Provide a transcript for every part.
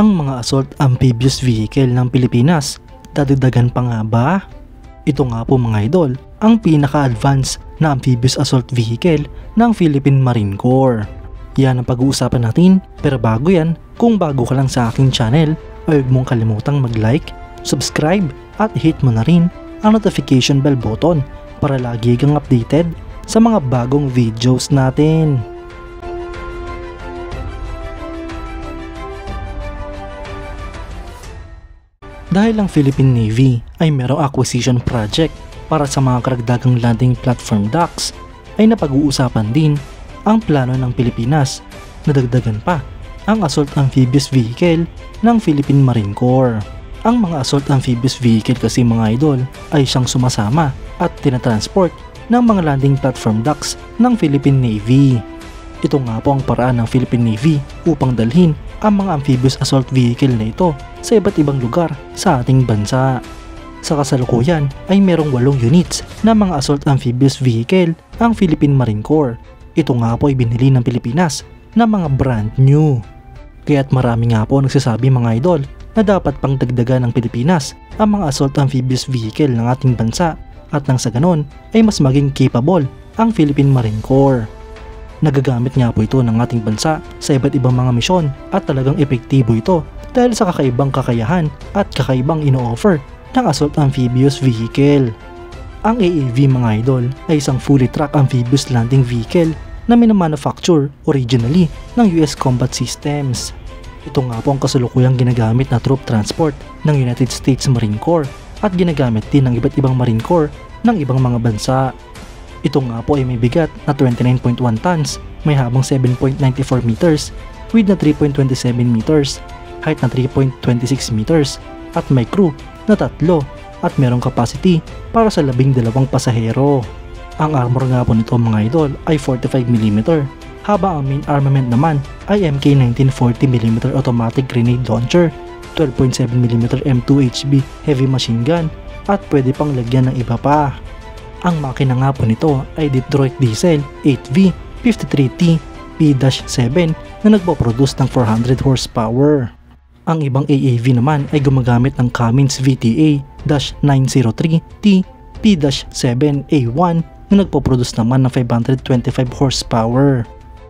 ang mga assault amphibious vehicle ng Pilipinas. Dadagdagan pa nga ba? Ito nga po mga idol, ang pinaka-advanced na amphibious assault vehicle ng Philippine Marine Corps. Yan ang pag-uusapan natin, pero bago yan, kung bago ka lang sa aking channel, ay huwag mong kalimutang mag-like, subscribe at hit mo na rin ang notification bell button para lagi kang updated sa mga bagong videos natin. Dahil ang Philippine Navy ay merong acquisition project para sa mga karagdagang landing platform docks, ay napag-uusapan din ang plano ng Pilipinas na dagdagan pa ang assault amphibious vehicle ng Philippine Marine Corps. Ang mga assault amphibious vehicle kasi mga idol ay siyang sumasama at tinatransport ng mga landing platform docks ng Philippine Navy. Ito nga po ang paraan ng Philippine Navy upang dalhin ang mga amphibious assault vehicle na ito sa iba't ibang lugar sa ating bansa. Sa kasalukuyan ay merong 8 units na mga assault amphibious vehicle ang Philippine Marine Corps. Ito nga po ay binili ng Pilipinas na mga brand new. Kaya't marami nga po nagsasabi mga idol na dapat pang dagdagan ng Pilipinas ang mga assault amphibious vehicle ng ating bansa at nang sa ganon ay mas maging capable ang Philippine Marine Corps. Nagagamit nga po ito ng ating bansa sa iba't ibang mga misyon at talagang epektibo ito dahil sa kakaibang kakayahan at kakaibang ino-offer ng assault amphibious vehicle. Ang AAV mga idol ay isang fully tracked amphibious landing vehicle na minamanufacture originally ng US Combat Systems. Ito nga po ang kasalukuyang ginagamit na troop transport ng United States Marine Corps at ginagamit din ng iba't ibang Marine Corps ng ibang mga bansa. Ito nga po ay may bigat na 29.1 tons, may habang 7.94 meters, width na 3.27 meters, height na 3.26 meters, at may crew na 3 at merong capacity para sa 12 pasahero. Ang armor nga po nito mga idol ay 45mm, habang ang main armament naman ay MK1940mm automatic grenade launcher, 12.7mm M2HB heavy machine gun, at pwede pang lagyan ng iba pa. Ang makina nga po nito ay Detroit Diesel 8V53T P-7 na nagpo-produce ng 400 horsepower. Ang ibang AAV naman ay gumagamit ng Cummins VTA-903T P-7A1 na nagpo-produce naman ng 525 horsepower.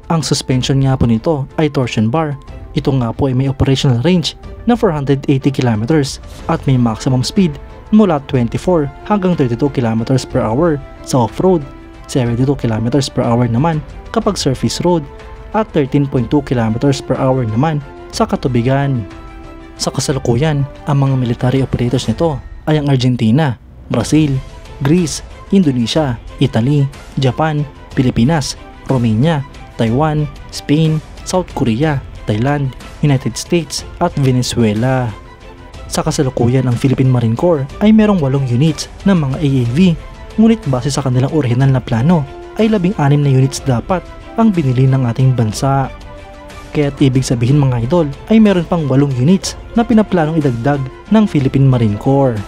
Ang suspension nga po nito ay torsion bar. Ito nga po ay may operational range na 480 km at may maximum speed mula 24 hanggang 32 km per hour sa off-road, 72 km per hour naman kapag surface road, at 13.2 km per hour naman sa katubigan. Sa kasalukuyan, ang mga military operators nito ay ang Argentina, Brazil, Greece, Indonesia, Italy, Japan, Pilipinas, Romania, Taiwan, Spain, South Korea, Thailand, United States at Venezuela. Sa kasalukuyan ang Philippine Marine Corps ay merong 8 units ng mga AAV, ngunit base sa kanilang orihinal na plano ay 16 na units dapat ang binili ng ating bansa. Kaya't ibig sabihin mga idol ay meron pang 8 units na pinaplanong idagdag ng Philippine Marine Corps.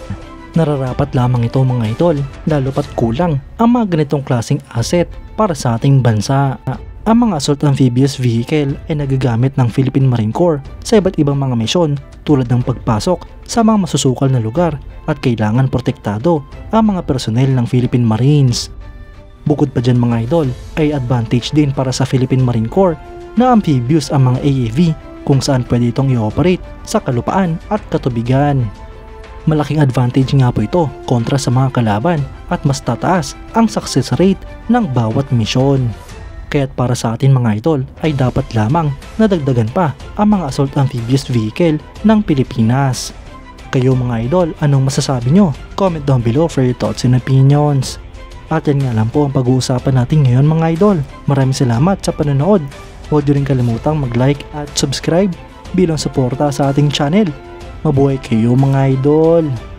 Nararapat lamang ito mga idol lalo pat kulang ang mga ganitong klaseng asset para sa ating bansa. Ang mga assault amphibious vehicle ay nagagamit ng Philippine Marine Corps sa iba't ibang mga misyon tulad ng pagpasok sa mga masusukal na lugar at kailangan protektado ang mga personel ng Philippine Marines. Bukod pa dyan mga idol ay advantage din para sa Philippine Marine Corps na amphibious ang mga AAV kung saan pwede itong i-operate sa kalupaan at katubigan. Malaking advantage nga po ito kontra sa mga kalaban at mas tataas ang success rate ng bawat misyon. Kaya't para sa atin mga idol ay dapat lamang na dagdagan pa ang mga assault amphibious vehicle ng Pilipinas. Kayo mga idol, anong masasabi nyo? Comment down below for your thoughts and opinions. At yan nga lang po ang pag-uusapan natin ngayon mga idol. Maraming salamat sa panonood. Huwag nyo rin kalimutang mag-like at subscribe bilang suporta sa ating channel. Mabuhay kayo mga idol!